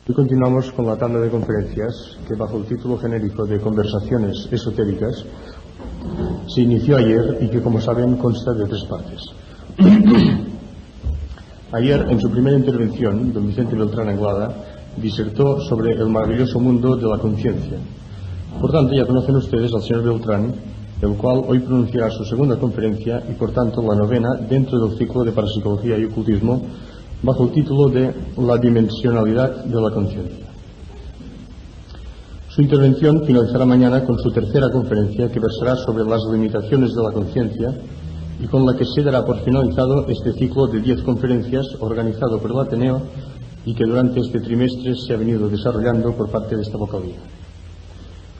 Hoy continuamos con la tanda de conferencias que, bajo el título genérico de Conversaciones Esotéricas, se inició ayer y que, como saben, consta de 3 partes. Ayer, en su primera intervención, don Vicente Beltrán Anglada disertó sobre el maravilloso mundo de la conciencia. Por tanto, ya conocen ustedes al señor Beltrán, el cual hoy pronunciará su segunda conferencia y, por tanto, la novena dentro del ciclo de parapsicología y ocultismo, bajo el título de La dimensionalidad de la conciencia. Su intervención finalizará mañana con su tercera conferencia, que versará sobre las limitaciones de la conciencia y con la que se dará por finalizado este ciclo de 10 conferencias organizado por el Ateneo y que durante este trimestre se ha venido desarrollando por parte de esta vocalía.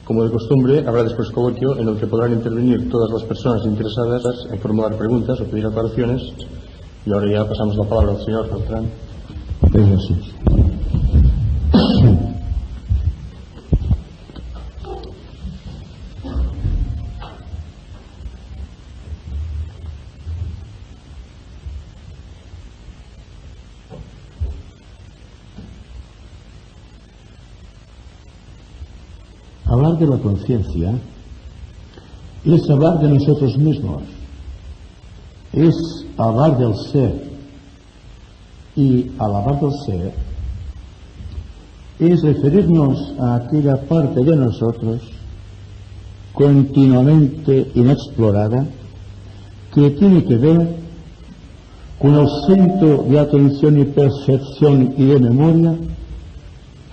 Como de costumbre, habrá después coloquio en el que podrán intervenir todas las personas interesadas en formular preguntas o pedir aclaraciones. Y ahora ya pasamos la palabra al señor Beltrán. Gracias. Hablar de la conciencia es hablar de nosotros mismos, es hablar del ser, y al hablar del ser es referirnos a aquella parte de nosotros continuamente inexplorada que tiene que ver con el centro de atención y percepción y de memoria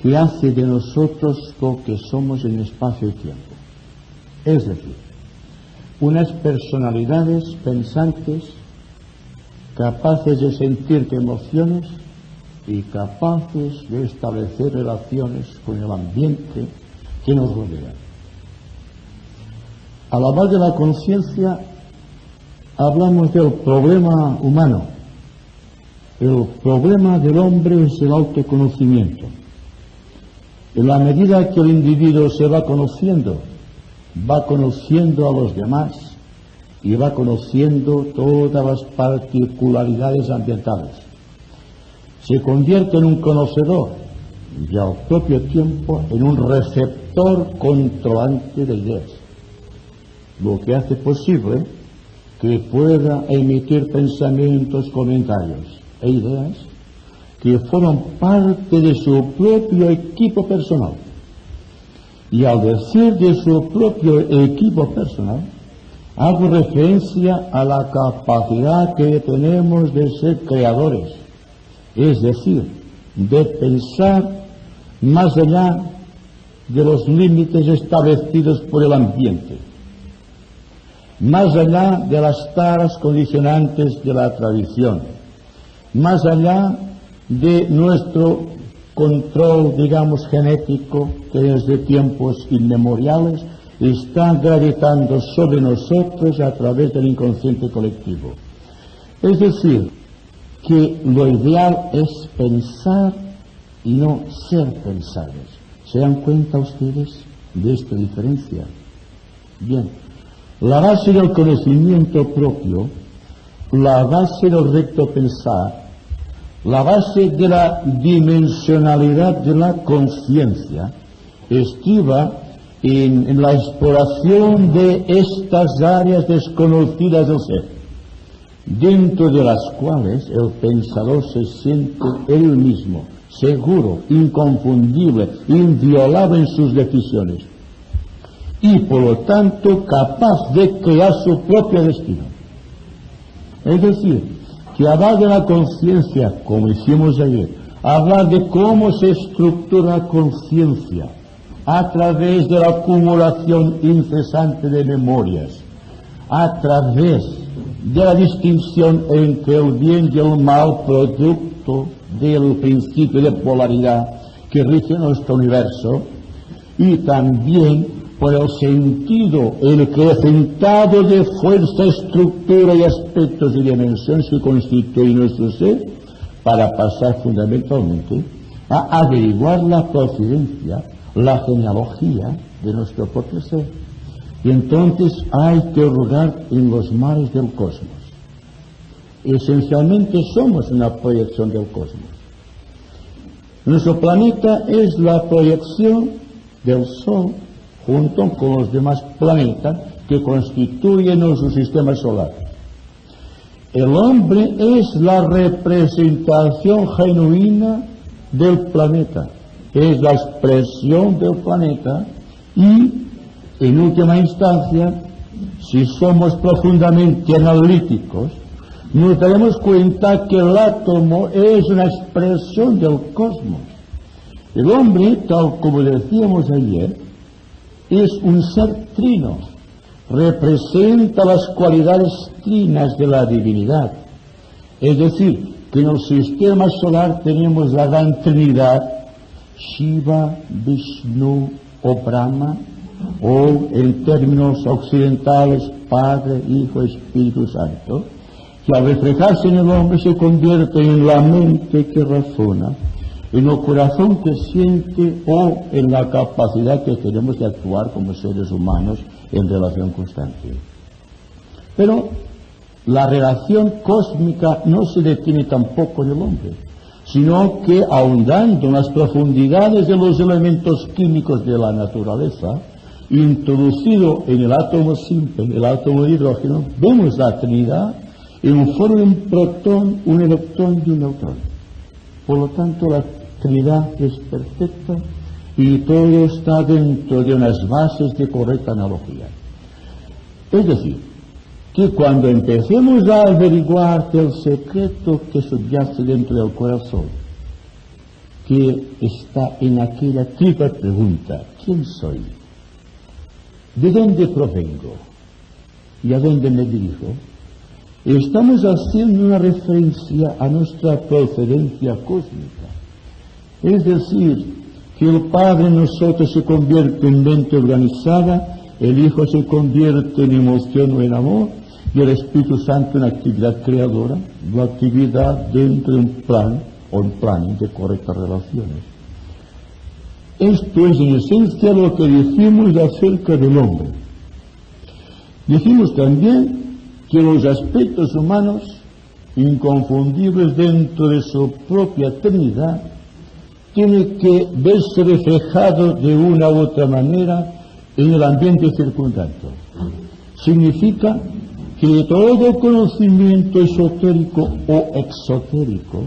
que hace de nosotros lo que somos en espacio y tiempo. Es decir, unas personalidades pensantes capaces de sentir emociones y capaces de establecer relaciones con el ambiente que nos rodea. Al hablar de la conciencia, hablamos del problema humano. El problema del hombre es el autoconocimiento. En la medida que el individuo se va conociendo a los demás y va conociendo todas las particularidades ambientales. Se convierte en un conocedor y al propio tiempo en un receptor controlante de ideas, lo que hace posible que pueda emitir pensamientos, comentarios e ideas que forman parte de su propio equipo personal. Y al decir de su propio equipo personal, hago referencia a la capacidad que tenemos de ser creadores, es decir, de pensar más allá de los límites establecidos por el ambiente, más allá de las taras condicionantes de la tradición, más allá de nuestro control, digamos, genético, que desde tiempos inmemoriales está gravitando sobre nosotros a través del inconsciente colectivo. Es decir, que lo ideal es pensar y no ser pensados. ¿Se dan cuenta ustedes de esta diferencia? Bien, la base del conocimiento propio, la base del recto pensar, la base de la dimensionalidad de la conciencia estriba en la exploración de estas áreas desconocidas del ser, dentro de las cuales el pensador se siente él mismo, seguro, inconfundible, inviolable en sus decisiones, y por lo tanto capaz de crear su propio destino. Es decir, que hablar de la conciencia, como hicimos ayer, hablar de cómo se estructura la conciencia a través de la acumulación incesante de memorias, a través de la distinción entre el bien y el mal, producto del principio de polaridad que rige nuestro universo, y también por el sentido, el crecentado de fuerza, estructura y aspectos y dimensiones que constituyen nuestro ser, para pasar fundamentalmente a averiguar la procedencia, la genealogía de nuestro propio ser. Y entonces hay que hurgar en los mares del cosmos. Esencialmente somos una proyección del cosmos. Nuestro planeta es la proyección del Sol junto con los demás planetas que constituyen nuestro sistema solar. El hombre es la representación genuina del planeta, es la expresión del planeta y, en última instancia, si somos profundamente analíticos, nos daremos cuenta que el átomo es una expresión del cosmos. El hombre, tal como decíamos ayer, es un ser trino, representa las cualidades trinas de la divinidad. Es decir, que en el sistema solar tenemos la gran Trinidad, Shiva, Vishnu o Brahma, o en términos occidentales, Padre, Hijo, Espíritu Santo, que al reflejarse en el hombre se convierte en la mente que razona, en el corazón que siente o en la capacidad que tenemos de actuar como seres humanos en relación constante. Pero la relación cósmica no se detiene tampoco en el hombre, sino que ahondando en las profundidades de los elementos químicos de la naturaleza, introducido en el átomo simple, el átomo de hidrógeno, vemos la Trinidad en forma de un protón, un electrón y un neutrón. Por lo tanto, la Trinidad es perfecta y todo está dentro de unas bases de correcta analogía. Es decir, que cuando empecemos a averiguar el secreto que subyace dentro del corazón, que está en aquella triple pregunta: ¿quién soy? ¿De dónde provengo? ¿Y a dónde me dirijo? Estamos haciendo una referencia a nuestra procedencia cósmica. Es decir, que el Padre en nosotros se convierte en mente organizada, el Hijo se convierte en emoción o en amor, y el Espíritu Santo en actividad creadora, la actividad dentro de un plan o un plan de correctas relaciones. Esto es en esencia lo que decimos acerca del hombre. Decimos también que los aspectos humanos, inconfundibles dentro de su propia Trinidad, tienen que verse reflejados de una u otra manera en el ambiente circundante. Significa que todo conocimiento esotérico o exotérico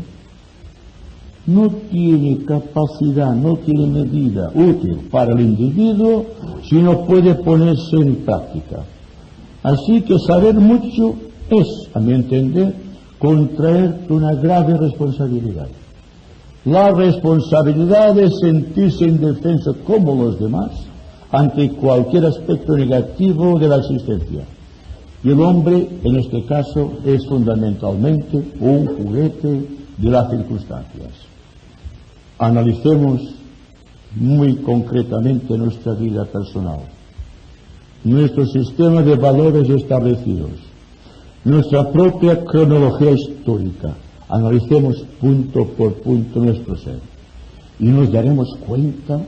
no tiene capacidad, no tiene medida útil para el individuo si no puede ponerse en práctica. Así que saber mucho es, a mi entender, contraer una grave responsabilidad. La responsabilidad de sentirse indefenso como los demás ante cualquier aspecto negativo de la existencia. Y el hombre, en este caso, es fundamentalmente un juguete de las circunstancias. Analicemos muy concretamente nuestra vida personal, nuestro sistema de valores establecidos, nuestra propia cronología histórica. Analicemos punto por punto nuestro ser y nos daremos cuenta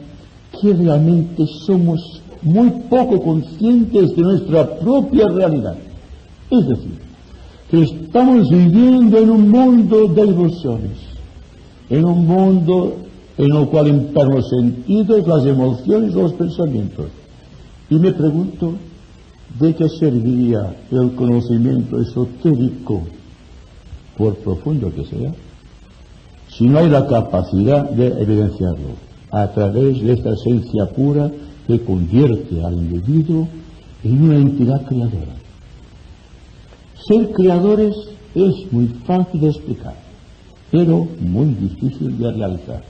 que realmente somos muy poco conscientes de nuestra propia realidad. Es decir, que estamos viviendo en un mundo de ilusiones, en un mundo en el cual imperan los sentidos, las emociones, los pensamientos. Y me pregunto, ¿de qué serviría el conocimiento esotérico, por profundo que sea, si no hay la capacidad de evidenciarlo a través de esta esencia pura que convierte al individuo en una entidad creadora? Ser creadores es muy fácil de explicar, pero muy difícil de realizar.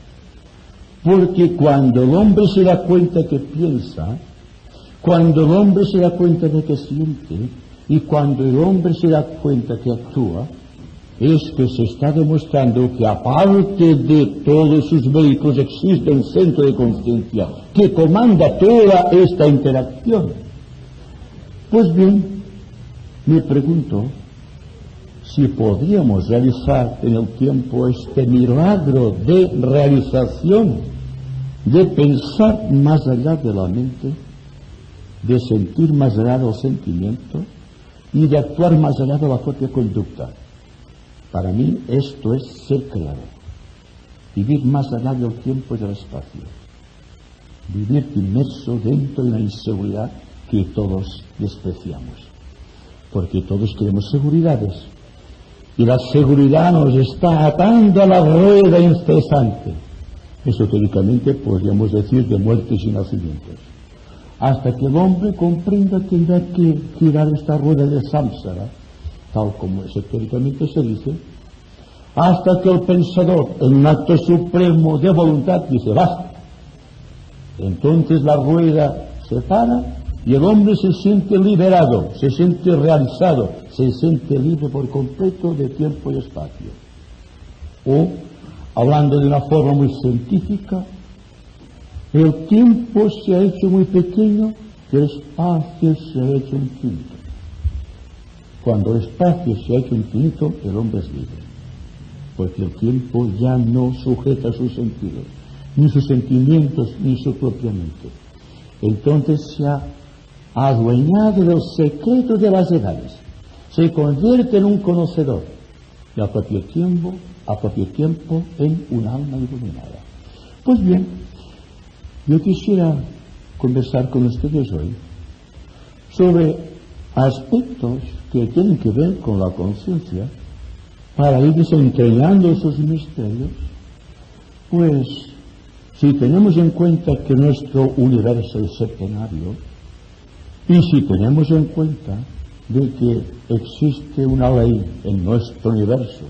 Porque cuando el hombre se da cuenta que piensa, cuando el hombre se da cuenta de que siente, y cuando el hombre se da cuenta que actúa, es que se está demostrando que aparte de todos sus vehículos existe un centro de conciencia que comanda toda esta interacción. Pues bien, me pregunto si podríamos realizar en el tiempo este milagro de realización, de pensar más allá de la mente, de sentir más allá del sentimiento y de actuar más allá de la propia conducta. Para mí esto es ser creador. vivir más allá del tiempo y del espacio, vivir inmerso dentro de una inseguridad que todos despreciamos, porque todos queremos seguridades, y la seguridad nos está atando a la rueda incesante, esotéricamente podríamos decir de muertes y nacimientos, hasta que el hombre comprenda que tendrá que girar esta rueda de samsara, tal como esotéricamente se dice, hasta que el pensador, en un acto supremo de voluntad, dice basta. Entonces la rueda se para y el hombre se siente liberado, se siente realizado, se siente libre por completo de tiempo y espacio. O, hablando de una forma muy científica, el tiempo se ha hecho muy pequeño y el espacio se ha hecho infinito. Cuando el espacio se ha hecho infinito, el hombre es libre, porque el tiempo ya no sujeta sus sentidos, ni sus sentimientos, ni su propia mente. Entonces se ha adueñado del secreto de las edades, se convierte en un conocedor y al propio tiempo en un alma iluminada. Pues bien, yo quisiera conversar con ustedes hoy sobre aspectos que tienen que ver con la conciencia para ir desentrañando esos misterios. Pues si tenemos en cuenta que nuestro universo es septenario y si tenemos en cuenta de que existe una ley en nuestro universo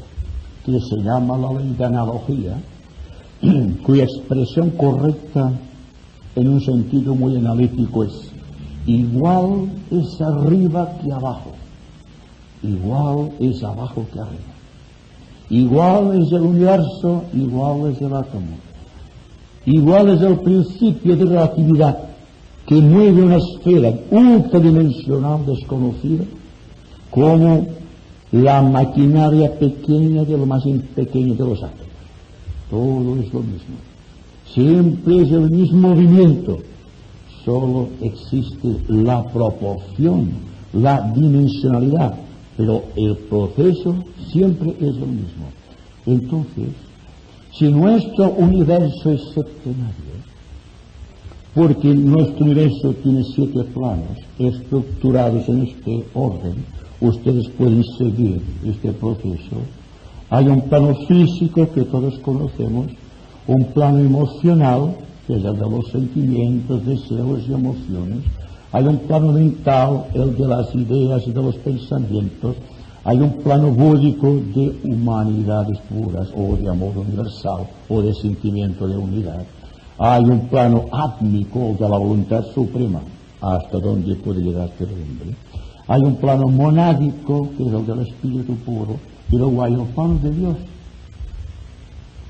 que se llama la ley de analogía, cuya expresión correcta en un sentido muy analítico es igual es arriba que abajo, igual es abajo que arriba, igual es el universo, igual es el átomo, igual es el principio de relatividad que mueve una esfera ultradimensional desconocida como la maquinaria pequeña de lo más pequeño de los átomos. Todo es lo mismo, siempre es el mismo movimiento, solo existe la proporción, la dimensionalidad, pero el proceso siempre es lo mismo. Entonces, si nuestro universo es septenario, porque nuestro universo tiene 7 planos estructurados en este orden, ustedes pueden seguir este proceso. Hay un plano físico que todos conocemos, un plano emocional, que es el de los sentimientos, deseos y emociones. Hay un plano mental, el de las ideas y de los pensamientos. Hay un plano búdico de humanidades puras, o de amor universal, o de sentimiento de unidad. Hay un plano átmico de la voluntad suprema, hasta donde puede llegar el hombre. Hay un plano monádico, que es el del espíritu puro, y luego hay el plano de Dios,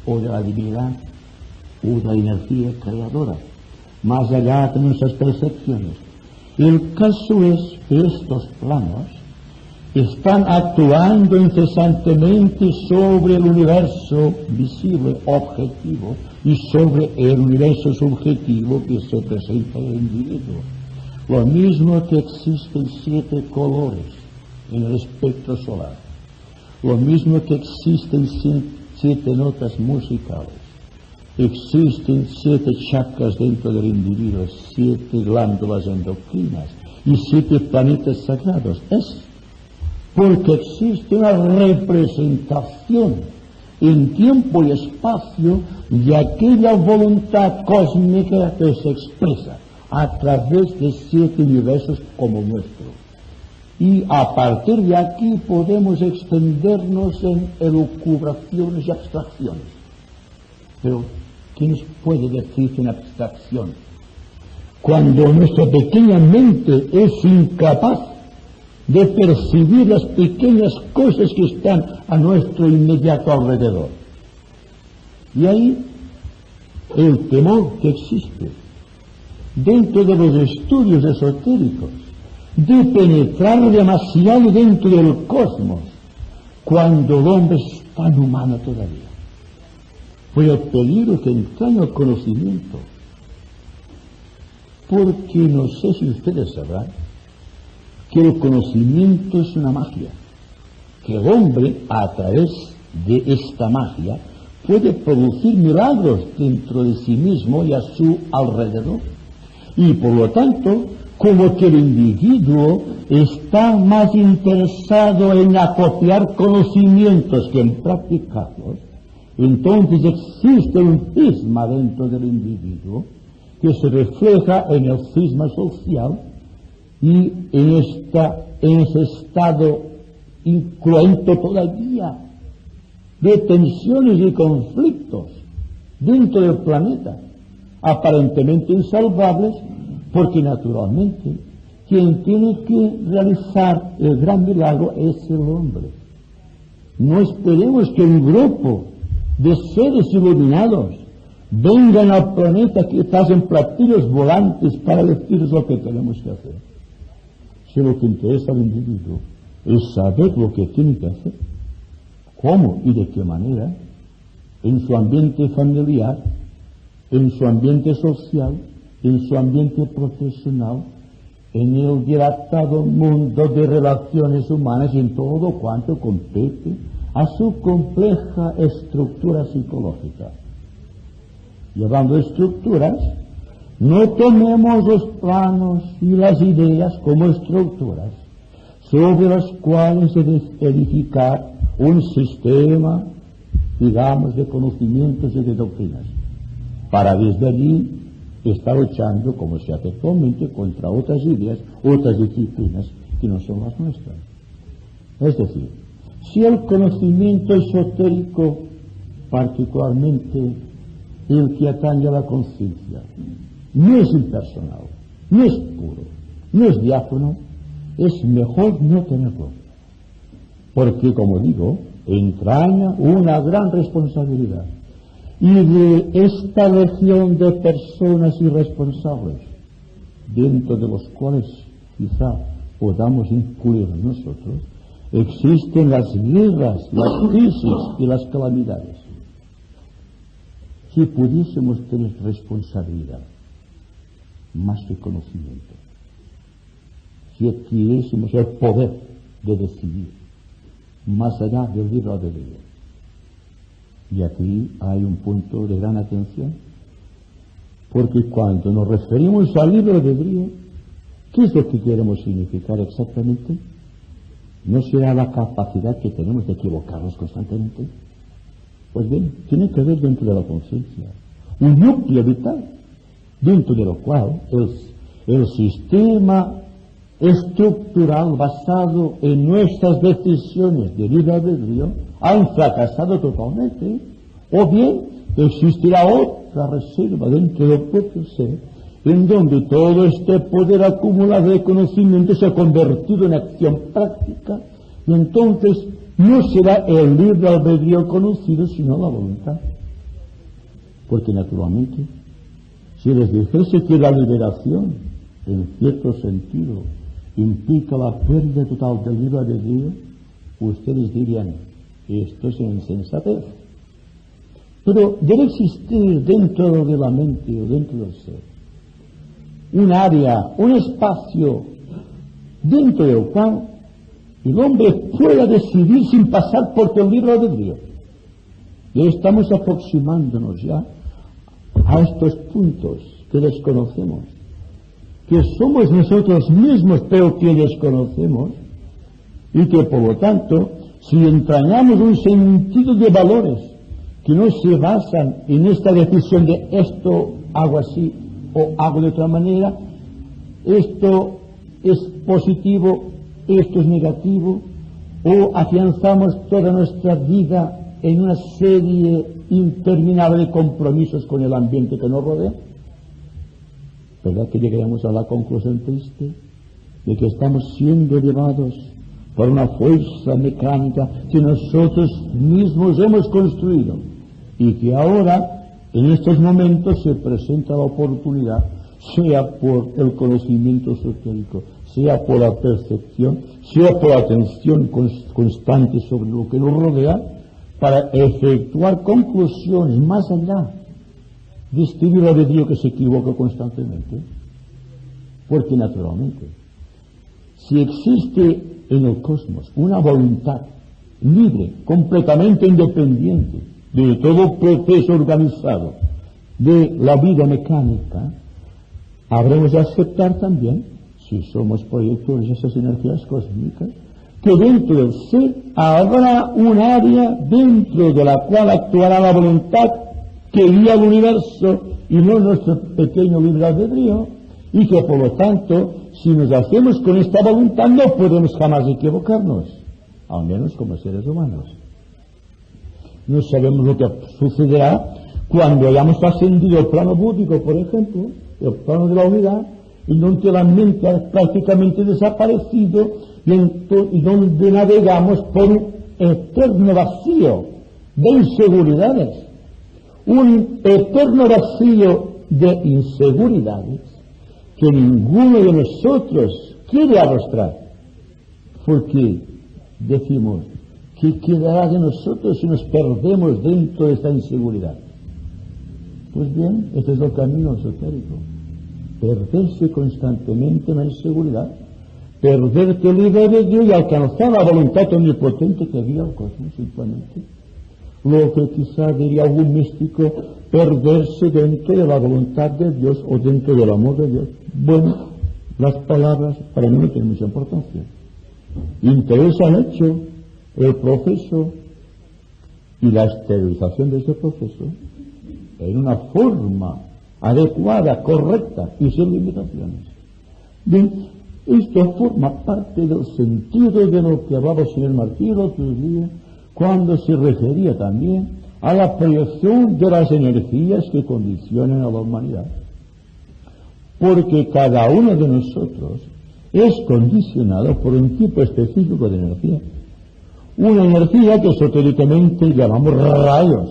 o de la divinidad, o de la energía creadora, más allá de nuestras percepciones. El caso es que estos planos están actuando incesantemente sobre el universo visible, objetivo, y sobre el universo subjetivo que se presenta en el individuo. Lo mismo que existen 7 colores en el espectro solar, lo mismo que existen 7 notas musicales, existen 7 chakras dentro del individuo, 7 glándulas endocrinas y 7 planetas sagrados. Es porque existe una representación en tiempo y espacio de aquella voluntad cósmica que se expresa a través de 7 universos como nuestro. Y a partir de aquí podemos extendernos en elucubraciones y abstracciones. Pero, ¿quién puede decir que una abstracción? Cuando nuestra pequeña mente es incapaz de percibir las pequeñas cosas que están a nuestro inmediato alrededor. Y ahí el temor que existe dentro de los estudios esotéricos de penetrar demasiado dentro del cosmos cuando el hombre es tan humano todavía. Fue el peligro que entraña el conocimiento, porque no sé si ustedes sabrán que el conocimiento es una magia, que el hombre a través de esta magia puede producir milagros dentro de sí mismo y a su alrededor. Y por lo tanto, como que el individuo está más interesado en acopiar conocimientos que en practicarlos, entonces existe un cisma dentro del individuo que se refleja en el cisma social y en ese estado incruento todavía de tensiones y conflictos dentro del planeta, aparentemente insalvables, porque naturalmente quien tiene que realizar el gran milagro es el hombre. No esperemos que un grupo de seres iluminados vengan al planeta quizás en platillos volantes para decirles lo que tenemos que hacer. Si lo que interesa al individuo es saber lo que tiene que hacer, cómo y de qué manera, en su ambiente familiar, en su ambiente social, en su ambiente profesional, en el dilatado mundo de relaciones humanas y en todo cuanto compete a su compleja estructura psicológica. Y hablando de estructuras, no tomemos los planos y las ideas como estructuras sobre las cuales edificar un sistema, digamos, de conocimientos y de doctrinas, para desde allí estar luchando, como se hace actualmente, contra otras ideas, otras disciplinas que no son las nuestras. Es decir, si el conocimiento esotérico, particularmente el que atañe a la conciencia, no es impersonal, no es puro, no es diáfano, es mejor no tenerlo. Porque, como digo, entraña una gran responsabilidad. Y de esta legión de personas irresponsables, dentro de los cuales quizá podamos incluir nosotros, existen las guerras, las crisis y las calamidades. Si pudiésemos tener responsabilidad, más que conocimiento, si adquiriésemos el poder de decidir, más allá del libre albedrío. Y aquí hay un punto de gran atención, porque cuando nos referimos al libre albedrío, ¿qué es lo que queremos significar exactamente? ¿No será la capacidad que tenemos de equivocarnos constantemente? Pues bien, tiene que ver dentro de la conciencia, un núcleo vital, dentro de lo cual el sistema estructural basado en nuestras decisiones de libre albedrío han fracasado totalmente, o bien existirá otra reserva dentro del propio ser, en donde todo este poder acumulado de conocimiento se ha convertido en acción práctica, y entonces no será el libre albedrío conocido, sino la voluntad. Porque naturalmente, si les dijese que la liberación, en cierto sentido, implica la pérdida total del libre albedrío, ustedes dirían, esto es insensatez. Pero debe existir dentro de la mente o dentro del ser un área, un espacio dentro del cual el hombre pueda decidir sin pasar por el libre albedrío. Y estamos aproximándonos ya a estos puntos que desconocemos, que somos nosotros mismos pero que desconocemos, y que por lo tanto, si entrañamos un sentido de valores que no se basan en esta decisión de esto hago así o hago de otra manera, esto es positivo, esto es negativo, o afianzamos toda nuestra vida en una serie interminable de compromisos con el ambiente que nos rodea, ¿verdad que llegaremos a la conclusión triste de que estamos siendo llevados por una fuerza mecánica que nosotros mismos hemos construido y que ahora, en estos momentos, se presenta la oportunidad, sea por el conocimiento esotérico, sea por la percepción, sea por la atención constante sobre lo que nos rodea, para efectuar conclusiones más allá de este libre albedrío que se equivoca constantemente. Porque naturalmente, si existe en el cosmos una voluntad libre, completamente independiente de todo proceso organizado de la vida mecánica, habremos de aceptar también, si somos proyectores de esas energías cósmicas, que dentro del ser habrá un área dentro de la cual actuará la voluntad que guía al universo y no nuestro pequeño libre albedrío, y que por lo tanto, si nos hacemos con esta voluntad, no podemos jamás equivocarnos, al menos como seres humanos. No sabemos lo que sucederá cuando hayamos ascendido al plano búdico, por ejemplo, el plano de la unidad, en donde la mente ha prácticamente desaparecido y donde navegamos por un eterno vacío de inseguridades, un eterno vacío de inseguridades que ninguno de nosotros quiere arrastrar, porque decimos, ¿qué quedará de nosotros si nos perdemos dentro de esta inseguridad? Pues bien, este es el camino esotérico. Perderse constantemente en la inseguridad, perderte libre de Dios y alcanzar la voluntad omnipotente que guía al cosmos simplemente. Lo que quizá diría algún místico, perderse dentro de la voluntad de Dios o dentro del amor de Dios. Bueno, las palabras para mí no tienen mucha importancia. Interesa el hecho, el proceso y la exteriorización de ese proceso en una forma adecuada, correcta y sin limitaciones. Bien, esto forma parte del sentido de lo que hablaba el señor Martí el otro día, cuando se refería también a la proyección de las energías que condicionan a la humanidad. Porque cada uno de nosotros es condicionado por un tipo específico de energía. Una energía que esotéricamente llamamos rayos.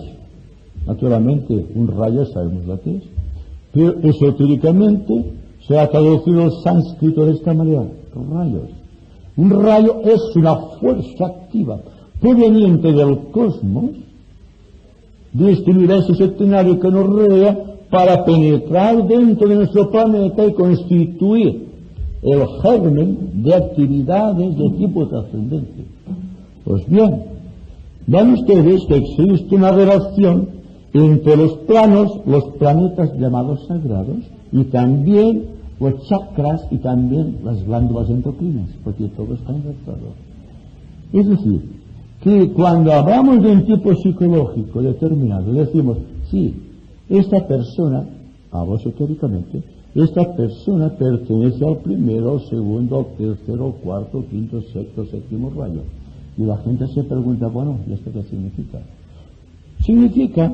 Naturalmente, un rayo sabemos lo que es. Pero esotéricamente se ha traducido el sánscrito de esta manera, rayos. Un rayo es una fuerza activa proveniente del cosmos, de este universo septenario que nos rodea, para penetrar dentro de nuestro planeta y constituir el germen de actividades de tipo trascendente. Pues bien, vean ustedes que existe una relación entre los planos, los planetas llamados sagrados, y también los chakras y también las glándulas endocrinas, porque todo está invertido. Es decir, que cuando hablamos de un tipo psicológico determinado, decimos, sí, esta persona, hablo esotéricamente, esta persona pertenece al primero, al segundo, al tercero, al cuarto, quinto, sexto, séptimo rayo. Y la gente se pregunta, bueno, ¿y esto qué significa? Significa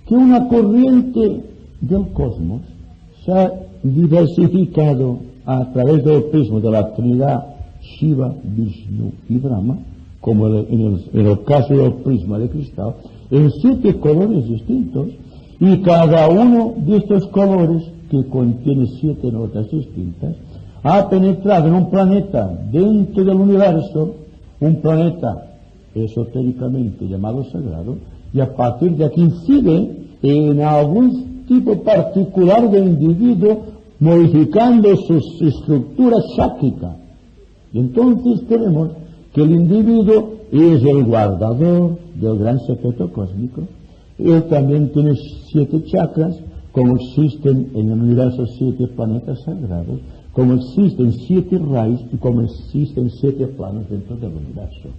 que una corriente del cosmos se ha diversificado a través del prisma de la Trinidad Shiva, Vishnu y Brahma, como en el caso del prisma de cristal, en 7 colores distintos, y cada uno de estos colores, que contiene 7 notas distintas, ha penetrado en un planeta dentro del universo, un planeta esotéricamente llamado sagrado, y a partir de aquí incide en algún tipo particular de individuo, modificando su estructura psíquica. Y entonces tenemos que el individuo es el guardador del gran secreto cósmico. Él también tiene 7 chakras, como existen en el universo 7 planetas sagrados, como existen 7 rayos y como existen 7 planos dentro del universo.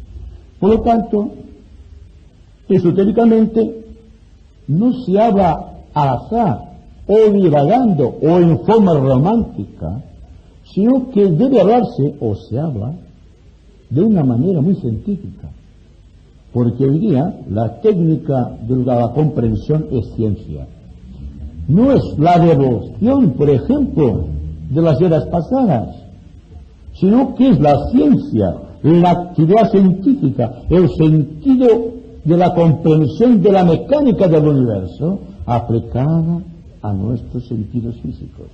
Por lo tanto, esotéricamente no se habla al azar o divagando o en forma romántica, sino que debe hablarse, o se habla, de una manera muy científica. Porque hoy día la técnica de la comprensión es ciencia. No es la devoción, por ejemplo, de las eras pasadas, sino que es la ciencia, la actividad científica, el sentido de la comprensión de la mecánica del universo aplicada a nuestros sentidos físicos,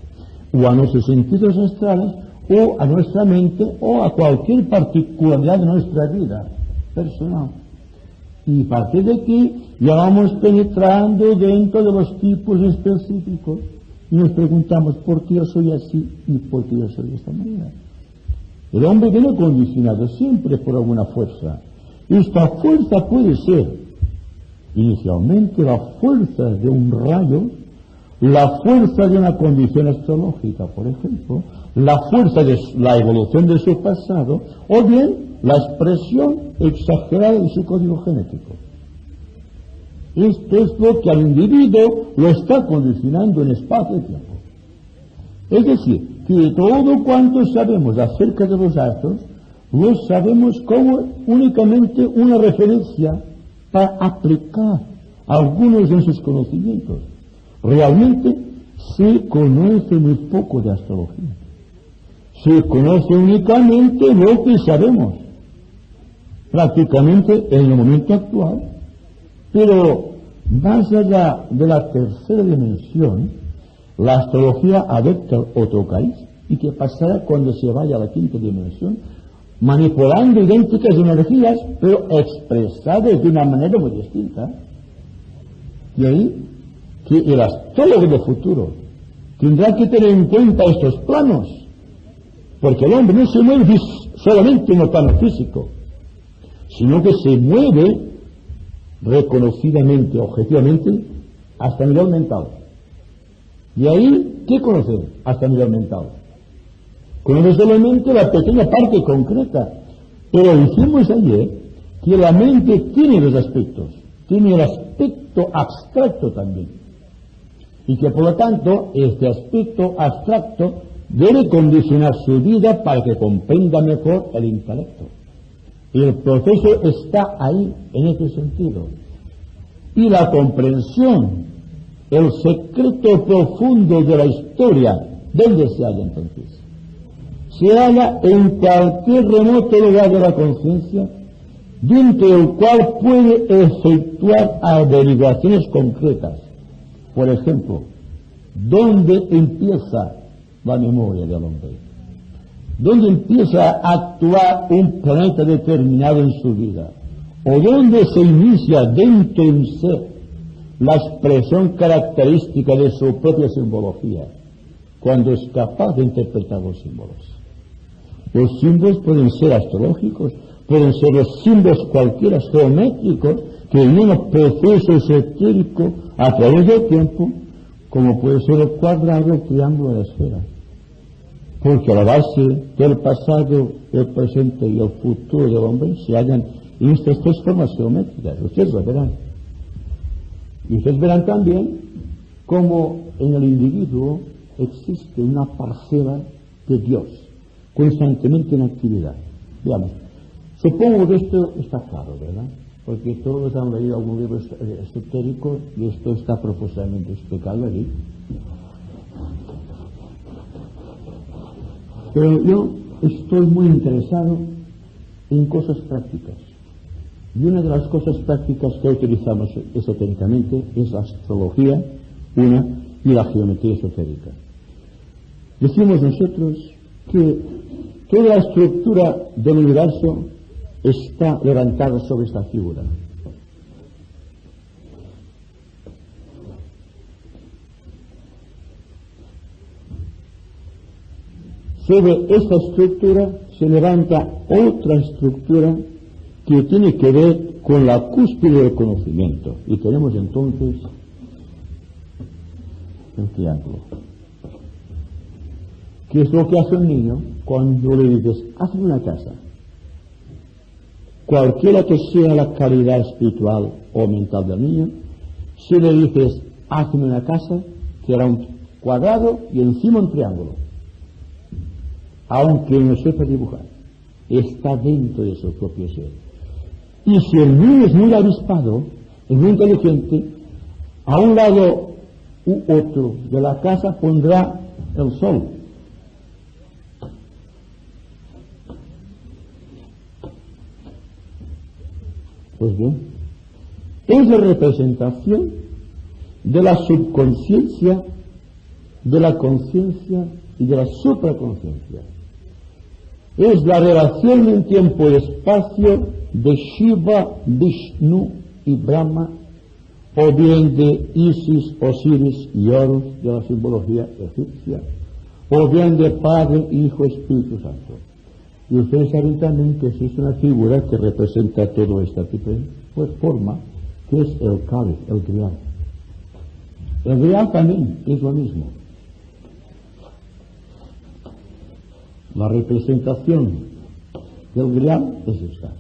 o a nuestros sentidos astrales, o a nuestra mente, o a cualquier particularidad de nuestra vida personal. Y a partir de aquí ya vamos penetrando dentro de los tipos específicos y nos preguntamos por qué yo soy así y por qué yo soy de esta manera. El hombre viene condicionado siempre por alguna fuerza. Esta fuerza puede ser inicialmente la fuerza de un rayo, la fuerza de una condición astrológica, por ejemplo, la fuerza de la evolución de su pasado, o bien la expresión exagerada de su código genético. Esto es lo que al individuo lo está condicionando en espacio y tiempo. Es decir, que todo cuanto sabemos acerca de los astros, lo sabemos como únicamente una referencia para aplicar algunos de sus conocimientos. Realmente se conoce muy poco de astrología. Se conoce únicamente lo que sabemos, prácticamente en el momento actual, pero más allá de la tercera dimensión, la astrología adopta otro cariz. ¿Y qué pasará cuando se vaya a la quinta dimensión? Manipulando idénticas energías, pero expresadas de una manera muy distinta. Y ahí que el astrólogo del futuro tendrá que tener en cuenta estos planos, porque el hombre no se mueve solamente en el plano físico, sino que se mueve reconocidamente, objetivamente, hasta nivel mental. Y ahí, ¿qué conocer hasta nivel mental? Conoce solamente la pequeña parte concreta, pero dijimos ayer que la mente tiene dos aspectos, tiene el aspecto abstracto también, y que por lo tanto este aspecto abstracto debe condicionar su vida para que comprenda mejor el intelecto. Y el proceso está ahí, en ese sentido. Y la comprensión, el secreto profundo de la historia, ¿dónde se halla entonces? Se halla en cualquier remoto lugar de la conciencia, dentro del cual puede efectuar averiguaciones concretas. Por ejemplo, ¿dónde empieza la memoria del hombre? ¿Dónde empieza a actuar un planeta determinado en su vida? ¿O dónde se inicia dentro de un ser la expresión característica de su propia simbología, cuando es capaz de interpretar los símbolos? Los símbolos pueden ser astrológicos, pueden ser los símbolos cualquiera geométricos que en un proceso esotérico a través del tiempo, como puede ser el cuadrado, el triángulo, la esfera. Porque a la base del pasado, el presente y el futuro del hombre se hallan en estas tres formas geométricas. Ustedes lo verán. Y ustedes verán también cómo en el individuo existe una parcela de Dios, constantemente en actividad. Veamos. Supongo que esto está claro, ¿verdad? Porque todos han leído algún libro esotérico y esto está profusamente explicado allí. Pero yo estoy muy interesado en cosas prácticas. Y una de las cosas prácticas que utilizamos esotéricamente es la astrología, y la geometría esotérica. Decimos nosotros que toda la estructura del universo está levantada sobre esta figura. Sobre esta estructura se levanta otra estructura que tiene que ver con la cúspide del conocimiento. Y tenemos entonces el triángulo. ¿Qué es lo que hace un niño cuando le dices, hazme una casa? Cualquiera que sea la calidad espiritual o mental del niño, si le dices, hazme una casa, será un cuadrado y encima un triángulo. Aunque no sepa dibujar, está dentro de su propio ser. Y si el niño es muy avispado, es muy inteligente, a un lado u otro de la casa pondrá el sol. Pues bien, es la representación de la subconsciencia, de la conciencia y de la supraconciencia. Es la relación en tiempo y espacio de Shiva, Vishnu y Brahma, o bien de Isis, Osiris y Horus de la simbología egipcia, o bien de Padre, Hijo, Espíritu Santo. Y ustedes saben también que existe una figura que representa todo este tipo de forma, que es el cáliz, el grial. El grial también es lo mismo. La representación del grial es esta.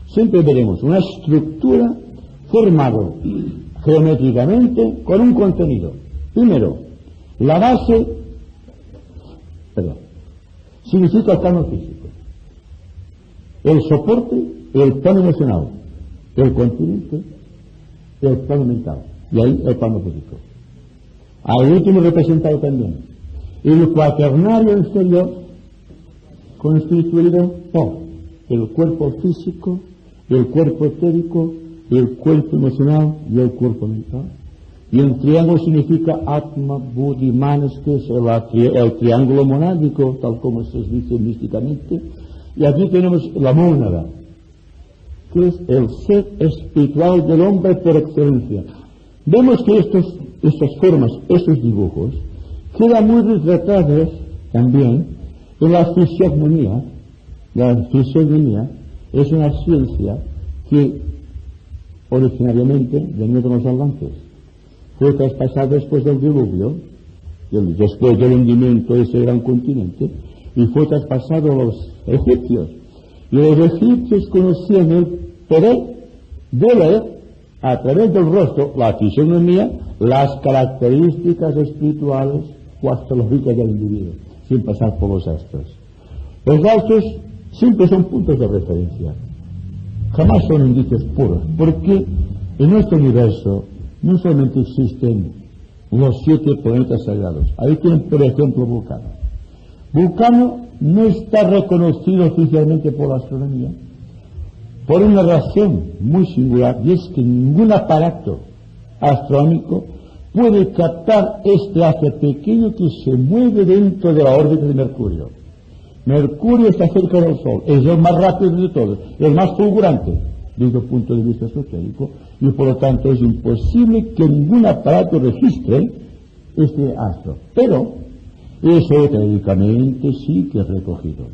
Siempre veremos una estructura formada geométricamente con un contenido. Primero, la base, significa el plano físico, el soporte, el plano emocional, el continente, el plano mental, y ahí el plano físico. Al último representado también el cuaternario exterior, constituido por el cuerpo físico, el cuerpo etérico, el cuerpo emocional y el cuerpo mental. Y el triángulo significa Atma, Buddhi, Manas, que es el triángulo monádico, tal como se dice místicamente. Y aquí tenemos la mónada, que es el ser espiritual del hombre por excelencia. Vemos que estas formas, estos dibujos, quedan muy retratados también en la fisiognomía. La fisiognomía es una ciencia que originariamente venía de los atlantes. Fue traspasado después del diluvio, después del hundimiento de ese gran continente, y fue traspasado a los egipcios. Y los egipcios conocían el poder de ver a través del rostro, la fisionomía, las características espirituales o astrológicas del individuo, sin pasar por los astros. Los astros siempre son puntos de referencia, jamás son indicios puros, porque en nuestro universo no solamente existen los 7 planetas sagrados. Ahí tienen, por ejemplo, Vulcano. Vulcano no está reconocido oficialmente por la astronomía por una razón muy singular, y es que ningún aparato astronómico puede captar este haz pequeño que se mueve dentro de la órbita de Mercurio. Mercurio está cerca del Sol, es el más rápido de todos, el más fulgurante desde el punto de vista esotérico, y por lo tanto es imposible que ningún aparato registre este astro. Pero esotéricamente sí que es recogido,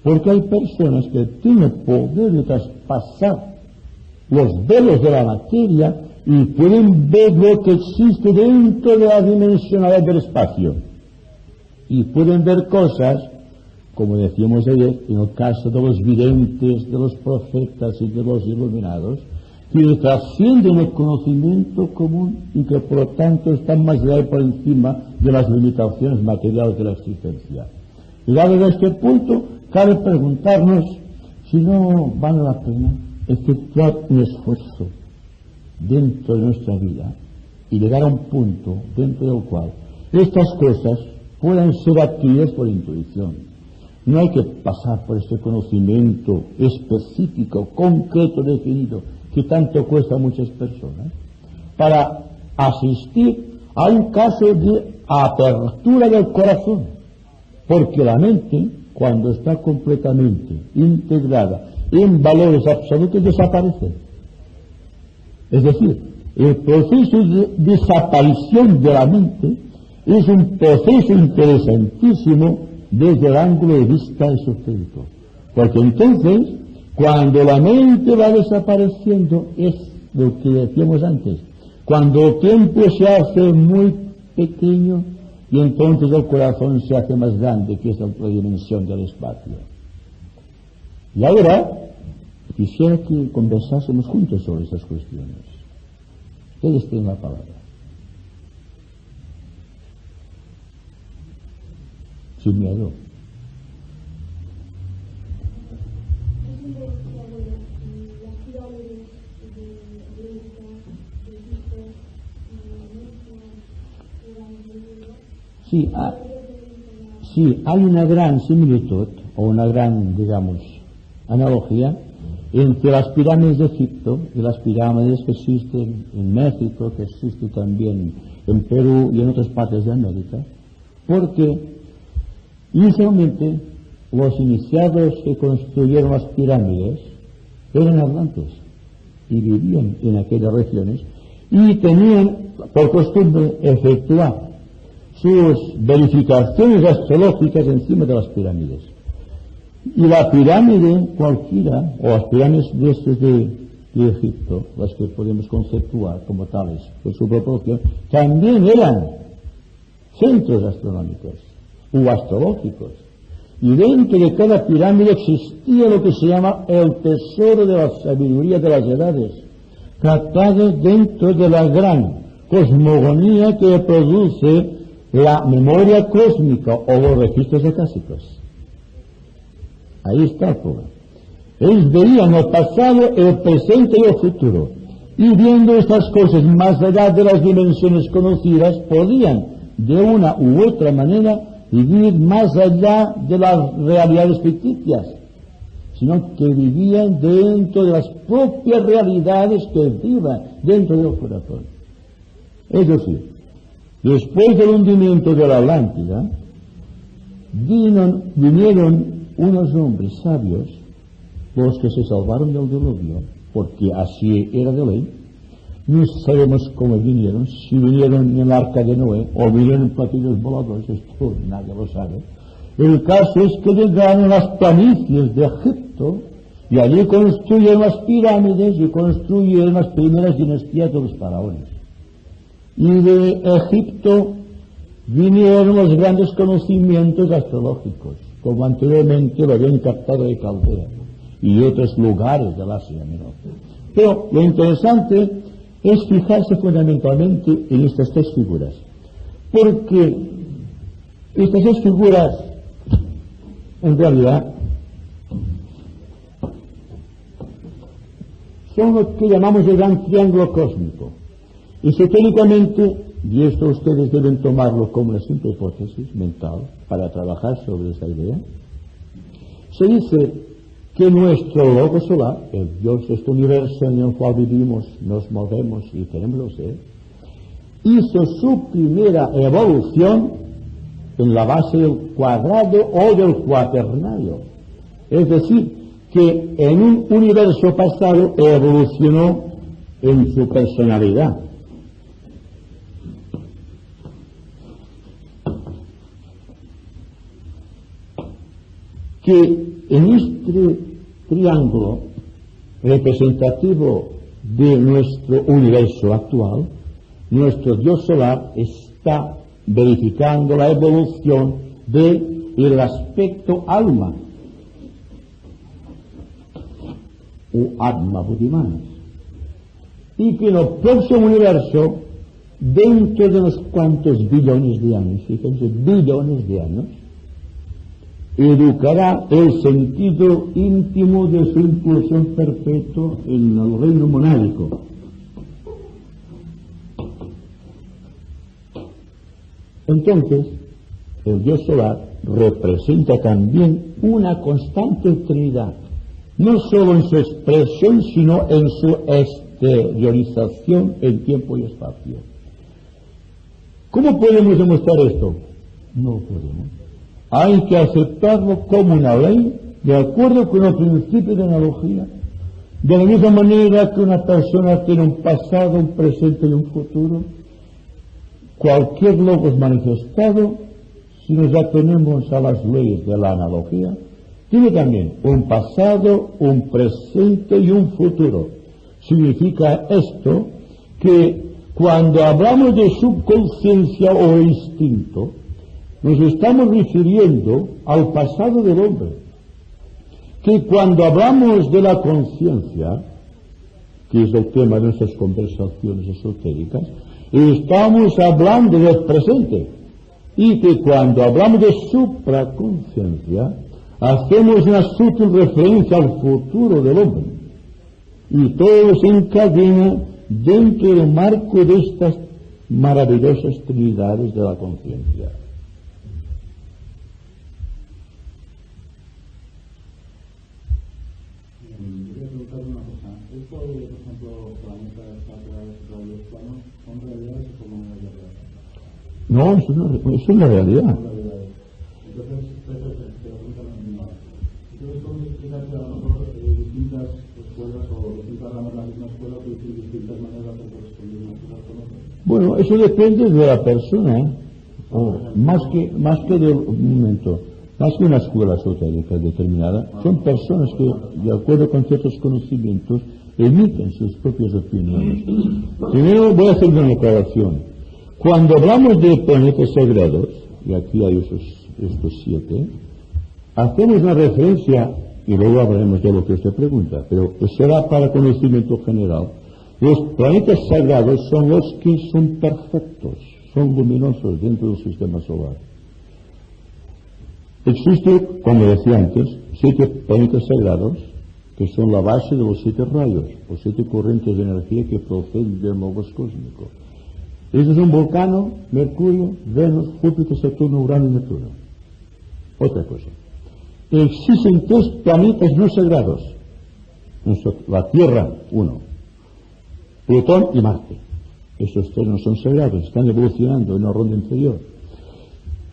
porque hay personas que tienen poder de traspasar los velos de la materia y pueden ver lo que existe dentro de la dimensionalidad del espacio, y pueden ver cosas, como decíamos ayer, en el caso de los videntes, de los profetas y de los iluminados, que trascienden el conocimiento común y que por lo tanto están más allá y por encima de las limitaciones materiales de la existencia. Llegado a este punto, cabe preguntarnos si no vale la pena efectuar un esfuerzo dentro de nuestra vida y llegar a un punto dentro del cual estas cosas puedan ser adquiridas por intuición. No hay que pasar por ese conocimiento específico, concreto, definido, que tanto cuesta a muchas personas, para asistir a un caso de apertura del corazón, porque la mente, cuando está completamente integrada en valores absolutos, desaparece. Es decir, el proceso de desaparición de la mente es un proceso interesantísimo desde el ángulo de vista esotérico, porque entonces, cuando la mente va desapareciendo, es lo que decíamos antes, cuando el tiempo se hace muy pequeño y entonces el corazón se hace más grande, que es la dimensión del espacio. Y ahora quisiera que conversásemos juntos sobre esas cuestiones. Ustedes tienen la palabra. Sin miedo. Sí, hay una gran similitud, o una gran, digamos, analogía entre las pirámides de Egipto y las pirámides que existen en México, que existen también en Perú y en otras partes de América, porque inicialmente los iniciados que construyeron las pirámides eran atlantes y vivían en aquellas regiones y tenían por costumbre efectuar sus verificaciones astrológicas encima de las pirámides. Y la pirámide cualquiera, o las pirámides de Egipto, las que podemos conceptuar como tales por su proporción, también eran centros astronómicos u astrológicos. Y dentro de cada pirámide existía lo que se llama el tesoro de la sabiduría de las edades, tratado dentro de la gran cosmogonía que produce la memoria cósmica o los registros acásicos. Ahí está el problema. Ellos veían el pasado, el presente y el futuro. Y viendo estas cosas más allá de las dimensiones conocidas, podían, de una u otra manera, vivir más allá de las realidades ficticias, sino que vivían dentro de las propias realidades que vivan dentro del corazón. Es decir, después del hundimiento de la Atlántida, vinieron unos hombres sabios, los que se salvaron del diluvio, porque así era de ley. No sabemos cómo vinieron, si vinieron en el arca de Noé o vinieron en platillos voladores, esto nadie lo sabe. El caso es que llegaron a las planicies de Egipto y allí construyeron las pirámides y construyeron las primeras dinastías de los faraones. Y de Egipto vinieron los grandes conocimientos astrológicos, como anteriormente lo habían captado de Caldea y otros lugares del Asia Menor. Pero lo interesante es fijarse fundamentalmente en estas tres figuras, porque estas tres figuras en realidad son lo que llamamos el gran triángulo cósmico. Esotéricamente, y esto ustedes deben tomarlo como una simple hipótesis mental para trabajar sobre esta idea, se dice que nuestro logo solar, el Dios de este universo en el cual vivimos, nos movemos y tenemos los ser, hizo su primera evolución en la base del cuadrado o del cuaternario. Es decir, que en un universo pasado evolucionó en su personalidad. Que en este triángulo representativo de nuestro universo actual, nuestro Dios solar está verificando la evolución del aspecto alma o atma buddhimanas, y que en el próximo universo, dentro de unos cuantos billones de años, fíjense, billones de años, educará el sentido íntimo de su inclusión perpetua en el reino monádico. Entonces, el Dios solar representa también una constante Trinidad, no solo en su expresión, sino en su exteriorización en tiempo y espacio. ¿Cómo podemos demostrar esto? No podemos. Hay que aceptarlo como una ley, de acuerdo con el principio de analogía. De la misma manera que una persona tiene un pasado, un presente y un futuro, cualquier logos manifestado, si nos atenemos a las leyes de la analogía, tiene también un pasado, un presente y un futuro. Significa esto que cuando hablamos de subconsciencia o instinto, nos estamos refiriendo al pasado del hombre. Que cuando hablamos de la conciencia, que es el tema de nuestras conversaciones esotéricas, estamos hablando del presente. Y que cuando hablamos de supraconciencia, hacemos una sutil referencia al futuro del hombre. Y todo se encadena dentro del marco de estas maravillosas trinidades de la conciencia. Quería preguntar una cosa. Esto de, por ejemplo, planetas, sacras, rayos planos, ¿son realidades o son una realidad? No, es una realidad. Entonces, te preguntan lo mismo. Entonces, ¿cómo se explica que a lo mejor distintas escuelas o distintas ramas de la misma escuela utilizan distintas maneras de corresponder unas cosas con otras? Bueno, eso depende de la persona, más que del momento. más que una escuela esotérica determinada, son personas que, de acuerdo con ciertos conocimientos, emiten sus propias opiniones. Primero voy a hacer una aclaración. Cuando hablamos de planetas sagrados, y aquí hay estos 7, hacemos una referencia, y luego hablaremos de lo que usted pregunta, pero será para conocimiento general. Los planetas sagrados son los que son perfectos, son luminosos dentro del sistema solar. Existe, como decía antes, 7 planetas sagrados que son la base de los 7 rayos, o 7 corrientes de energía que proceden del logos cósmico. Estos son Vulcano, Mercurio, Venus, Júpiter, Saturno, Urano y Neptuno. Otra cosa. Existen 3 planetas no sagrados. La Tierra, 1. Plutón y Marte. Esos 3 no son sagrados, están evolucionando en una ronda inferior.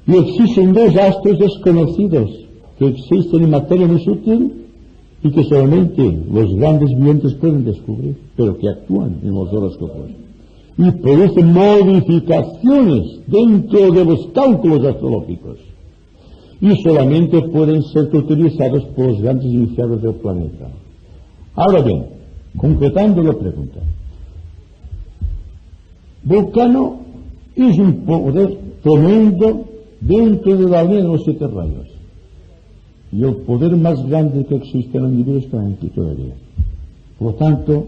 Y existen 2 astros desconocidos que existen en materia muy sutil y que solamente los grandes videntes pueden descubrir, pero que actúan en los horóscopos y producen modificaciones dentro de los cálculos astrológicos y solamente pueden ser utilizados por los grandes iniciados del planeta. Ahora bien, concretando la pregunta, Vulcano es un poder tremendo dentro de la línea de los 7 rayos. Y el poder más grande que existe en el universo está aquí todavía. Por lo tanto,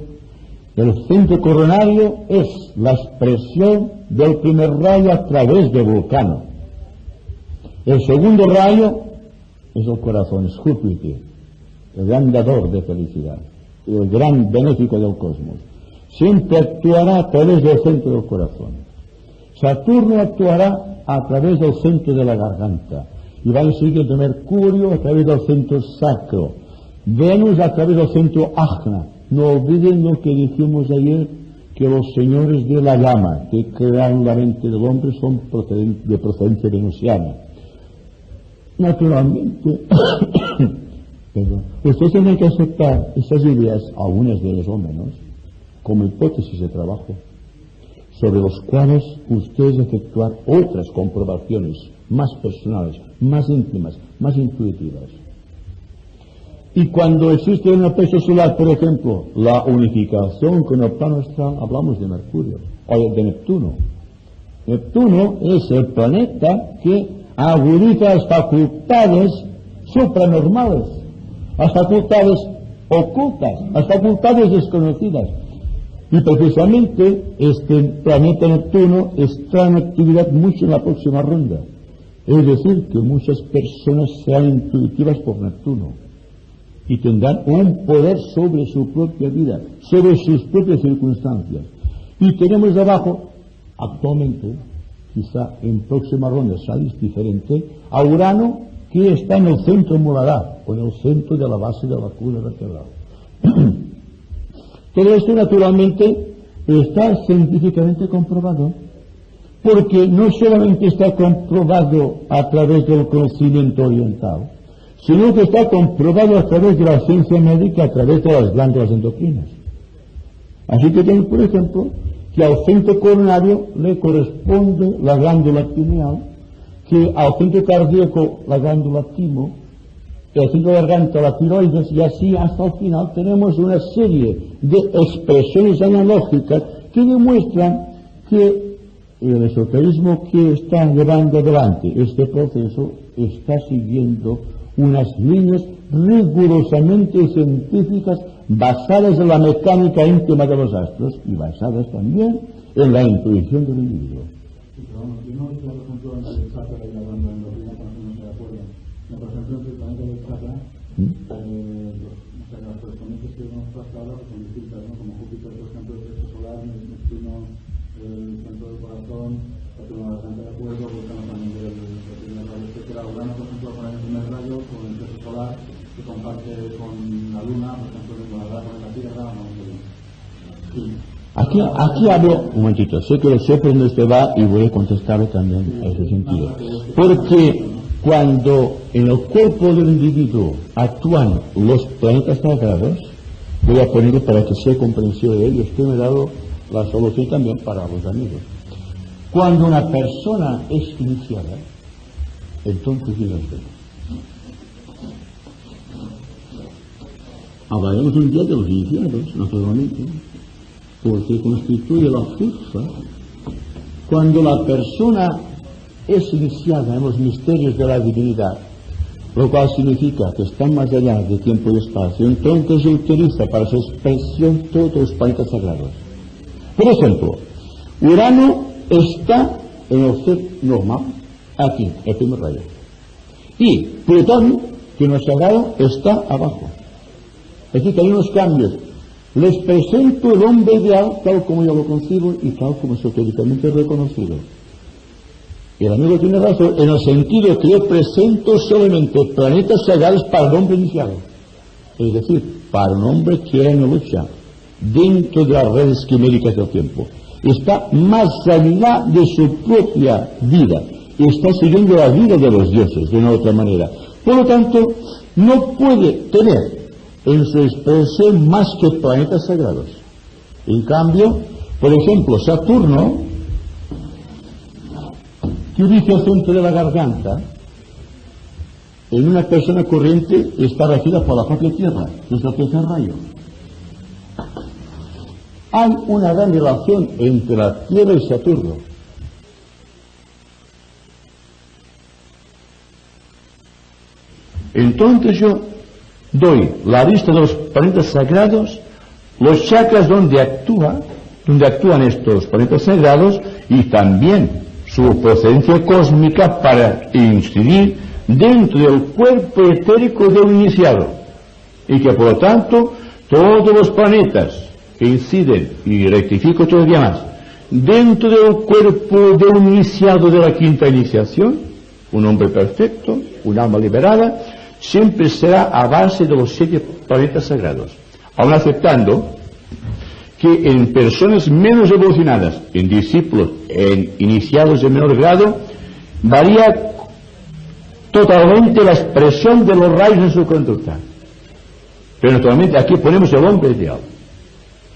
el centro coronario es la expresión del primer rayo a través de Vulcano. El segundo rayo es el corazón, es Júpiter, el gran dador de felicidad, el gran benéfico del cosmos. Siempre actuará a través del centro del corazón. Saturno actuará a través del centro de la garganta. Y va a seguir de Mercurio a través del centro sacro. Venus a través del centro ajna. No olviden lo que dijimos ayer, que los señores de la llama que crearon la mente del hombre son de procedencia venusiana. Naturalmente, ustedes tienen que aceptar esas ideas, algunas de ellas o menos, como hipótesis de trabajo, sobre los cuales ustedes efectuar otras comprobaciones más personales, más íntimas, más intuitivas. Y cuando existe en el peso solar, por ejemplo, la unificación con el plano astral, hablamos de Mercurio, o de Neptuno. Neptuno es el planeta que agudiza las facultades supranormales, las facultades ocultas, las facultades desconocidas. Y precisamente este planeta Neptuno está en actividad mucho en la próxima ronda. Es decir, que muchas personas serán intuitivas por Neptuno y tendrán un poder sobre su propia vida, sobre sus propias circunstancias. Y tenemos abajo, actualmente, quizá en próxima ronda salís diferente, a Urano, que está en el centro morador, o en el centro de la base de la columna vertebral. Todo esto naturalmente está científicamente comprobado, porque no solamente está comprobado a través del conocimiento oriental, sino que está comprobado a través de la ciencia médica, a través de las glándulas endocrinas. Así que tenemos, por ejemplo, que al centro coronario le corresponde la glándula pineal, que al centro cardíaco la glándula timo, el centro de garganta la tiroides, y así hasta el final tenemos una serie de expresiones analógicas que demuestran que el esoterismo que está llevando adelante este proceso está siguiendo unas líneas rigurosamente científicas basadas en la mecánica íntima de los astros y basadas también en la intuición del individuo. Sí, pero vamos, yo no decía, por ejemplo, en el chakra y la banda endorfina, por ejemplo, no estoy de acuerdo. Pero, por ejemplo, en el planeta del chakra, las correspondientes que hemos trasladado son distintas, ¿no? Como Júpiter, por ejemplo, el plexo solar, Neptuno, el centro del corazón, Saturno, la garganta de acuerdo, Vulcano también del primer rayo, etcétera. Urano, por ejemplo, con el primer rayo, con el plexo solar, que comparte con la Luna, por ejemplo, con la Tierra, no sé bien. Sí. Aquí hablo, un momentito, sé que lo sé por donde usted va y voy a contestarle también en ese sentido. Porque cuando en el cuerpo del individuo actúan los planetas sagrados, voy a ponerlo para que sea comprensivo de ello, usted me ha dado la solución también para los amigos. Cuando una persona es iniciada, entonces viene usted. hablaremos un día de los iniciados, naturalmente, porque constituye la fuerza cuando la persona es iniciada en los misterios de la divinidad, lo cual significa que está más allá de tiempo y espacio. Entonces se utiliza para su expresión todos los planetas sagrados. Por ejemplo, Urano está en el ser normal, aquí, el primer rayo. Y Plutón, que no es sagrado, está abajo. Es decir, que hay unos cambios. Les presento el hombre ideal tal como yo lo concibo y tal como esotéricamente es reconocido. Y el amigo tiene razón en el sentido que yo presento solamente planetas sagrados para el hombre iniciado. Es decir, para un hombre que no lucha dentro de las redes quiméricas del tiempo. Está más allá de su propia vida. Y está siguiendo la vida de los dioses de una u otra manera. Por lo tanto, no puede tener en su expresión más que planetas sagrados. En cambio, por ejemplo, Saturno, que ubica el centro de la garganta, en una persona corriente está regida por la propia Tierra, que es el tercer rayo. Hay una gran relación entre la Tierra y Saturno. Entonces yo doy la lista de los planetas sagrados, los chakras donde actúan estos planetas sagrados y también su procedencia cósmica para incidir dentro del cuerpo etérico de un iniciado. Y que por lo tanto todos los planetas que inciden, y rectifico todavía más, dentro del cuerpo de un iniciado de la quinta iniciación, un hombre perfecto, un alma liberada, siempre será a base de los 7 planetas sagrados, aun aceptando que en personas menos evolucionadas, en discípulos, en iniciados de menor grado, varía totalmente la expresión de los rayos en su conducta. Pero naturalmente aquí ponemos el hombre ideal,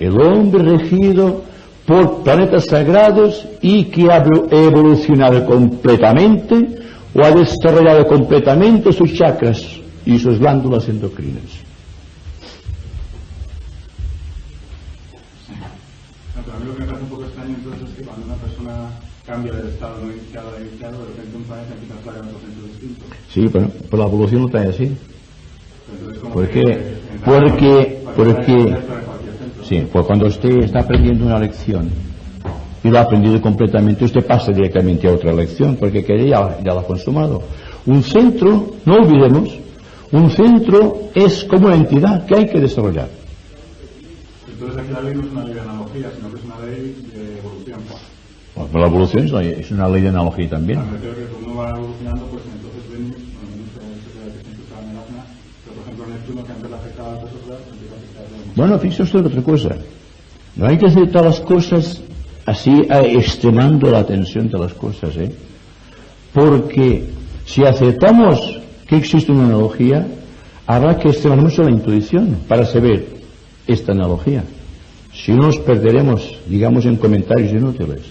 el hombre regido por planetas sagrados y que ha evolucionado completamente o ha desarrollado completamente sus chakras y sus glándulas endocrinas. No, pero a mí lo que me parece un poco extraño entonces es que cuando una persona cambia del estado no iniciado a iniciado, de repente un planeta empieza a estar en otro centro distinto. Sí, pero la evolución no está así. Entonces, como Porque cuando usted está aprendiendo una lección y lo ha aprendido completamente, usted pasa directamente a otra lección, porque ya la ha consumado. Un centro, no olvidemos, un centro es como una entidad que hay que desarrollar. Entonces aquí la ley no es una ley de analogía, sino que es una ley de evolución. Bueno, pero la evolución es una ley de analogía también. Me refiero que como uno va evolucionando, pues entonces Venus, no sé que siempre estaba en el asna, pero por ejemplo Neptuno, que antes le afectaba a las personas, empieza a afectar a los... Bueno, fíjese usted otra cosa. No hay que aceptar las cosas así extremando la atención de las cosas, porque si aceptamos que existe una analogía, habrá que extremar mucho la intuición para saber esta analogía. Si no, nos perderemos, digamos, en comentarios inútiles.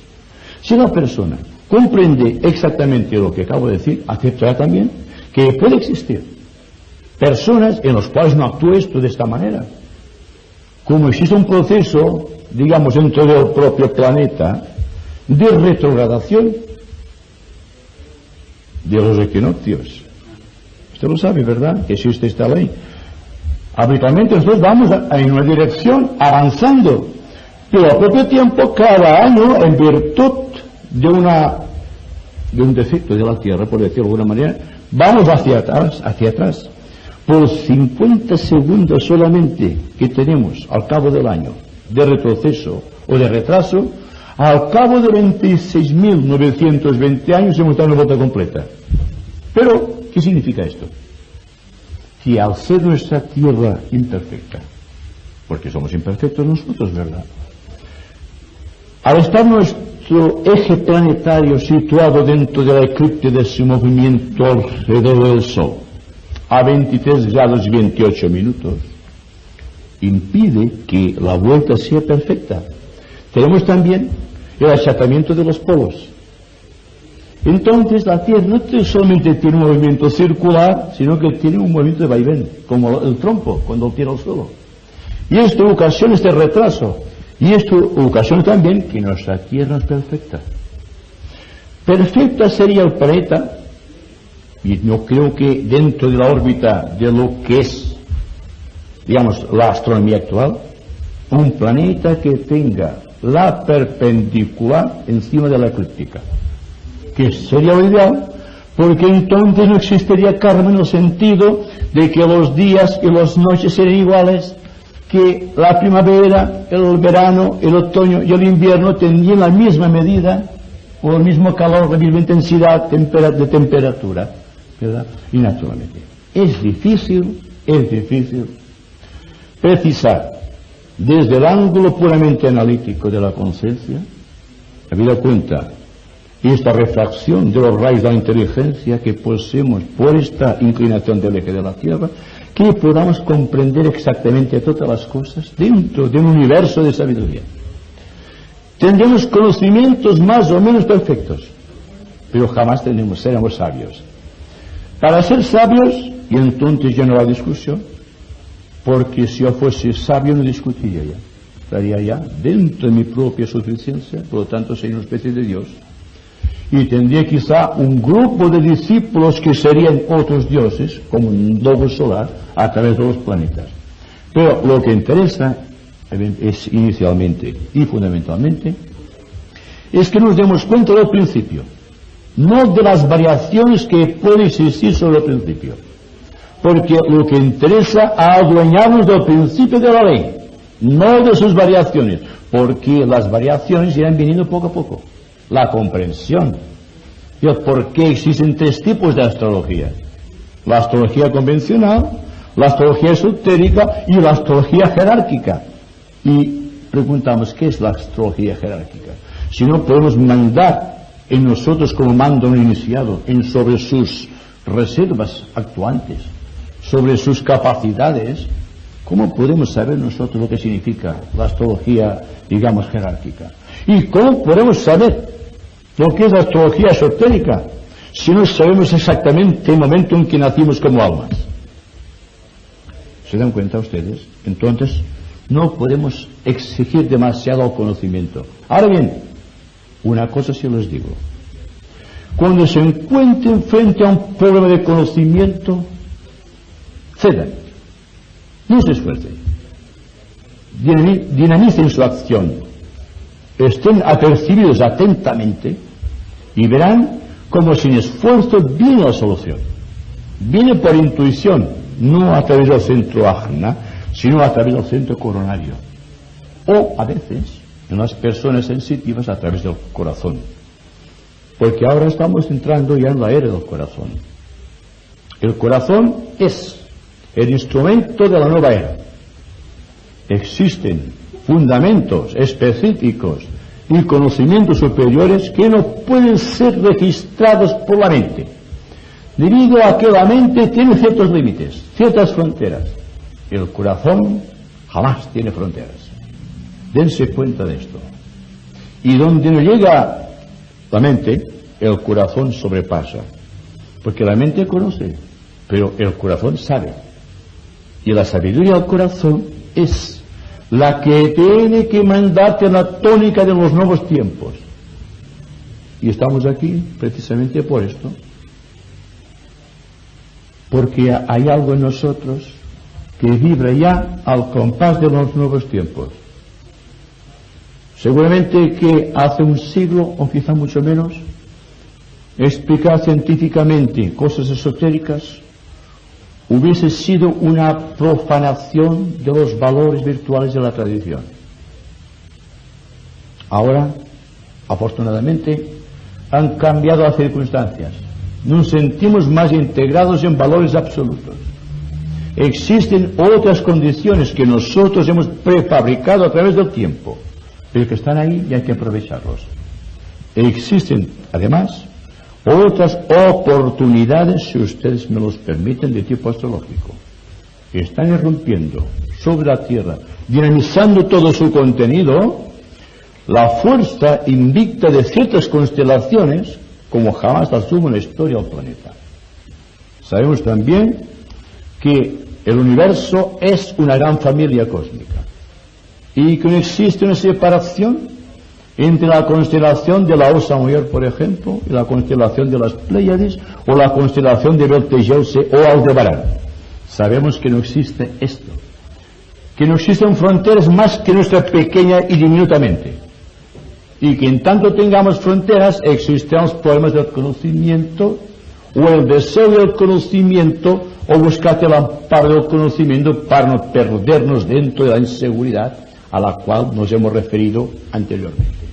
Si la persona comprende exactamente lo que acabo de decir, aceptará también que puede existir personas en las cuales no actúe esto de esta manera. Como existe un proceso, digamos, dentro del propio planeta de retrogradación de los equinoccios. Usted lo sabe, ¿verdad? Que existe esta ley. Habitualmente nosotros vamos en una dirección avanzando, pero al propio tiempo, cada año, en virtud de un defecto de la Tierra, por decirlo de alguna manera, vamos hacia atrás. Por 50 segundos solamente que tenemos al cabo del año de retroceso o de retraso, al cabo de 26.920 años hemos dado una vuelta completa. Pero, ¿qué significa esto? Que al ser nuestra Tierra imperfecta, porque somos imperfectos nosotros, ¿verdad? Al estar nuestro eje planetario situado dentro de la eclíptica de su movimiento alrededor del Sol, a 23 grados y 28 minutos, impide que la vuelta sea perfecta. Tenemos también el achatamiento de los polos. Entonces la Tierra no solamente tiene un movimiento circular, sino que tiene un movimiento de vaivén, como el trompo cuando tira al suelo. Y esto ocasiona este retraso. Y esto ocasiona también que nuestra Tierra no es perfecta. Perfecta sería el planeta, y yo creo que dentro de la órbita de lo que es, digamos, la astronomía actual, un planeta que tenga la perpendicular encima de la eclíptica, que sería lo ideal, porque entonces no existiría karma en el sentido de que los días y las noches serían iguales, que la primavera, el verano, el otoño y el invierno tendrían la misma medida, o el mismo calor, la misma intensidad de temperatura, ¿verdad? Y naturalmente es difícil precisar desde el ángulo puramente analítico de la conciencia, habida cuenta esta refracción de los rayos de la inteligencia que poseemos por esta inclinación del eje de la Tierra, que podamos comprender exactamente todas las cosas dentro de un universo de sabiduría. Tendremos conocimientos más o menos perfectos, pero jamás seremos sabios. Para ser sabios, y entonces ya no hay discusión, porque si yo fuese sabio no discutiría ya, estaría ya dentro de mi propia suficiencia, por lo tanto sería una especie de Dios, y tendría quizá un grupo de discípulos que serían otros dioses, como un globo solar, a través de los planetas. Pero lo que interesa es inicialmente y fundamentalmente es que nos demos cuenta del principio, no de las variaciones que pueden existir sobre el principio, porque lo que interesa es adueñarnos del principio de la ley, no de sus variaciones, porque las variaciones irán viniendo poco a poco. La comprensión y el por qué existen tres tipos de astrología: la astrología convencional, la astrología esotérica y la astrología jerárquica. Y preguntamos, ¿qué es la astrología jerárquica? Si no podemos mandar en nosotros como manda un iniciado sobre sus reservas actuantes, sobre sus capacidades, ¿cómo podemos saber nosotros lo que significa la astrología, digamos, jerárquica? ¿Y cómo podemos saber lo que es la astrología esotérica si no sabemos exactamente el momento en que nacimos como almas? ¿Se dan cuenta ustedes? Entonces no podemos exigir demasiado conocimiento. Ahora bien, una cosa sí les digo: cuando se encuentren frente a un problema de conocimiento, cedan, no se esfuercen, dinamicen su acción, estén apercibidos atentamente y verán como sin esfuerzo viene la solución. Viene por intuición, no a través del centro ajna, sino a través del centro coronario, o a veces en las personas sensitivas a través del corazón, porque ahora estamos entrando ya en la era del corazón. El corazón es el instrumento de la nueva era. Existen fundamentos específicos y conocimientos superiores que no pueden ser registrados por la mente, debido a que la mente tiene ciertos límites, ciertas fronteras. El corazón jamás tiene fronteras. Dense cuenta de esto. Y donde no llega la mente, el corazón sobrepasa, porque la mente conoce, pero el corazón sabe. Y la sabiduría del corazón es la que tiene que mandarte la tónica de los nuevos tiempos. Y estamos aquí precisamente por esto, porque hay algo en nosotros que vibra ya al compás de los nuevos tiempos. Seguramente que hace un siglo, o quizá mucho menos, explicar científicamente cosas esotéricas hubiese sido una profanación de los valores virtuales de la tradición. Ahora, afortunadamente, han cambiado las circunstancias. Nos sentimos más integrados en valores absolutos. Existen otras condiciones que nosotros hemos prefabricado a través del tiempo, pero que están ahí y hay que aprovecharlos. Existen, además, otras oportunidades, si ustedes me los permiten, de tipo astrológico, que están irrumpiendo sobre la Tierra, dinamizando todo su contenido, la fuerza invicta de ciertas constelaciones, como jamás las hubo en la historia del planeta. Sabemos también que el universo es una gran familia cósmica y que no existe una separación entre la constelación de la Osa Mayor, por ejemplo, y la constelación de las Pléyades, o la constelación de Betelgeuse o Aldebarán. Sabemos que no existe esto, que no existen fronteras más que nuestra pequeña y diminuta mente, y que en tanto tengamos fronteras existen los problemas del conocimiento o el deseo del conocimiento, o buscar el amparo del conocimiento para no perdernos dentro de la inseguridad a la cual nos hemos referido anteriormente.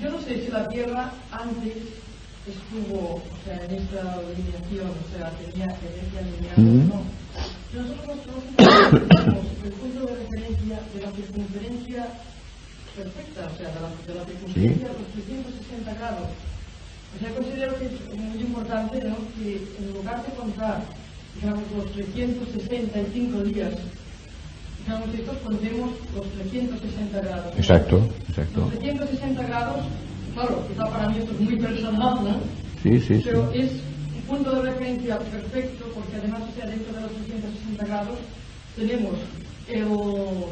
Yo no sé si la Tierra antes estuvo, o sea, en esta alineación, o sea, tenía que alinear o no. Nosotros tenemos el punto de referencia de la circunferencia perfecta, o sea, de la circunferencia de los 360 grados. O sea, considero que es muy importante, ¿no?, que en lugar de contar, digamos, los 365 días, digamos, estos contemos los 360 grados. Exacto, exacto. Los 360 grados, claro, quizá para mí esto es muy personal, ¿no? Sí, sí, pero sí. es un punto de referencia perfecto, porque además, o sea, dentro de los 360 grados tenemos el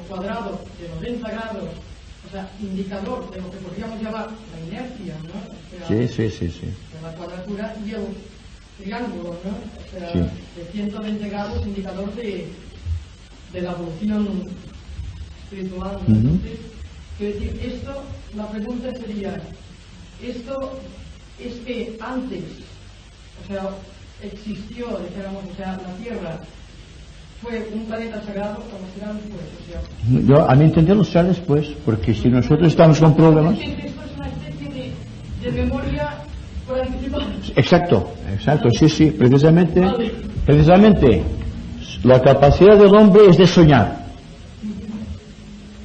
cuadrado de 90 grados, o sea, indicador de lo que podríamos llamar la inercia, ¿no? O sea, Sí. de la cuadratura, y el triángulo, ¿no? O sea, Sí. de 120 grados, indicador de la evolución espiritual, ¿no? Entonces, quiero decir, esto, la pregunta sería, esto es que antes, o sea, existió, dijéramos, o sea, la Tierra fue un planeta sagrado, como será después, o sea. Yo, a mi entender, lo será después, porque si nosotros estamos con problemas... Esto es una especie de memoria por anticipado. Exacto, sí, precisamente, Vale. La capacidad del hombre es de soñar.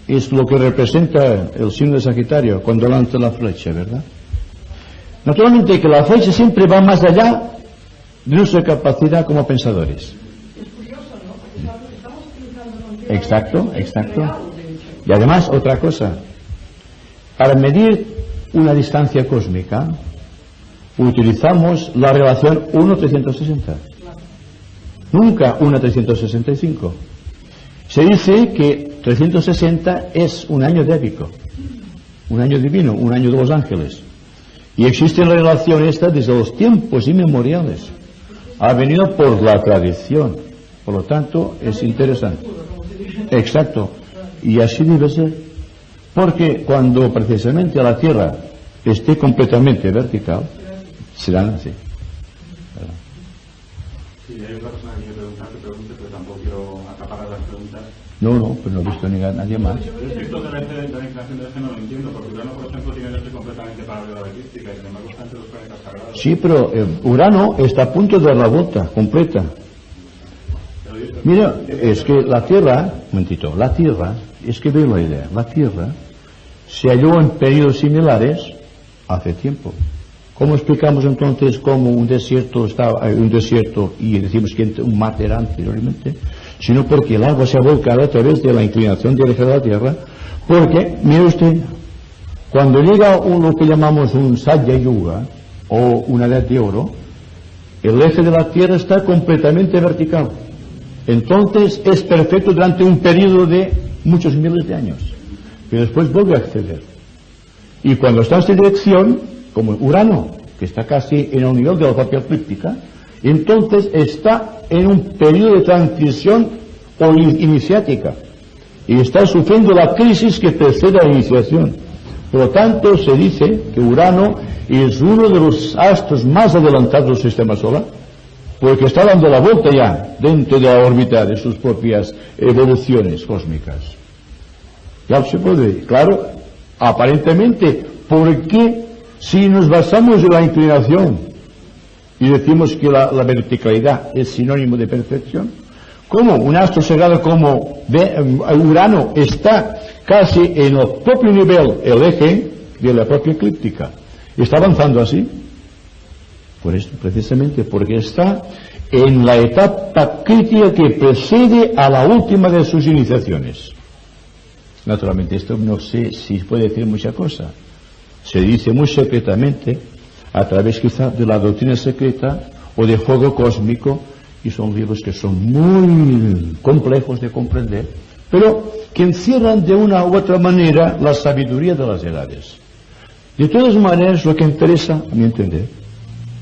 Es lo que representa el signo de Sagitario cuando lanza la flecha, ¿verdad? Naturalmente que la flecha siempre va más allá de nuestra capacidad como pensadores. Es curioso, ¿no? Porque estamos utilizando continuamente Exacto. real, de hecho. Y además, otra cosa, para medir una distancia cósmica, utilizamos la relación 1:360. Nunca 1:365. Se dice que 360 es un año débico, un año divino, un año de los ángeles. Y existe la relación esta desde los tiempos inmemoriales. Ha venido por la tradición. Por lo tanto, es interesante. Exacto. Y así debe ser. Porque cuando precisamente la Tierra esté completamente vertical, serán así. Sí, hay otra persona que quiere pregunte, pero tampoco quiero acaparar las preguntas. No, pero no he visto nadie más. Yo esto de la inclinación del eje no lo entiendo, porque Urano, por ejemplo, tiene el eje completamente paralelo a la eclíptica y sin embargo está entre los planetas sagrados. Sí, pero Urano está a punto de dar la vuelta completa. Mira, es que la Tierra, un momentito, la Tierra, es que veo la idea, la Tierra se halló en periodos similares hace tiempo. ¿Cómo explicamos entonces cómo un desierto y decimos que un mar era anteriormente? Sino porque el agua se ha volcado a través de la inclinación del eje de la Tierra. Porque, mire usted, cuando llega lo que llamamos un Satya Yuga o una edad de oro, el eje de la Tierra está completamente vertical. Entonces es perfecto durante un periodo de muchos miles de años, pero después vuelve a acceder. Y cuando está en esta dirección, como Urano, que está casi en el nivel de la propia eclíptica, entonces está en un periodo de transición o iniciática y está sufriendo la crisis que precede a la iniciación. Por lo tanto, se dice que Urano es uno de los astros más adelantados del sistema solar, porque está dando la vuelta ya dentro de la órbita de sus propias evoluciones cósmicas. Ya se puede, claro, aparentemente, ¿por qué si nos basamos en la inclinación y decimos que la verticalidad es sinónimo de perfección? como un astro sagrado como Urano está casi en el propio nivel, el eje de la propia eclíptica, está avanzando así. Por eso, precisamente porque está en la etapa crítica que precede a la última de sus iniciaciones. Naturalmente, esto no sé si puede decir mucha cosa. Se dice muy secretamente, a través quizá de la doctrina secreta o de fuego cósmico, y son libros que son muy complejos de comprender, pero que encierran de una u otra manera la sabiduría de las edades. De todas maneras, lo que interesa, a mi entender,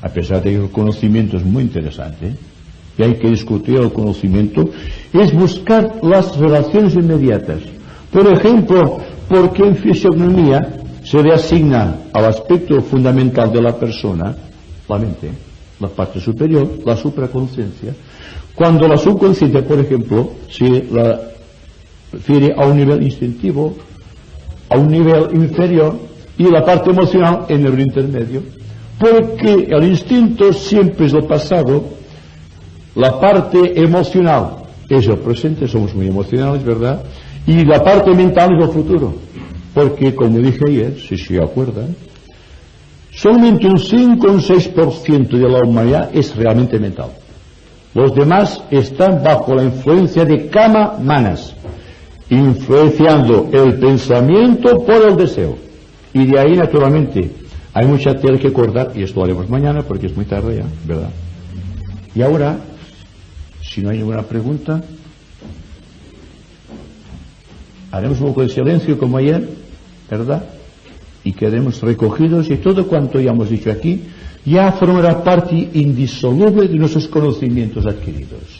a pesar de que el conocimiento es muy interesante, y hay que discutir el conocimiento, es buscar las relaciones inmediatas. Por ejemplo, ¿por qué en fisionomía se le asigna al aspecto fundamental de la persona, la mente, la parte superior, la supraconsciencia, cuando la subconsciencia, por ejemplo, se la refiere a un nivel instintivo, a un nivel inferior, y la parte emocional en el intermedio? Porque el instinto siempre es el pasado, la parte emocional es el presente, somos muy emocionales, ¿verdad? Y la parte mental es el futuro. Porque, como dije ayer, si se acuerdan, solamente un 5 o un 6% de la humanidad es realmente mental. Los demás están bajo la influencia de kama manas, influenciando el pensamiento por el deseo. Y de ahí, naturalmente, hay mucha tela que cortar, y esto lo haremos mañana porque es muy tarde ya, ¿verdad? Y ahora, si no hay ninguna pregunta, haremos un poco de silencio como ayer, ¿verdad? Y quedemos recogidos, y todo cuanto ya hemos dicho aquí ya formará parte indisoluble de nuestros conocimientos adquiridos.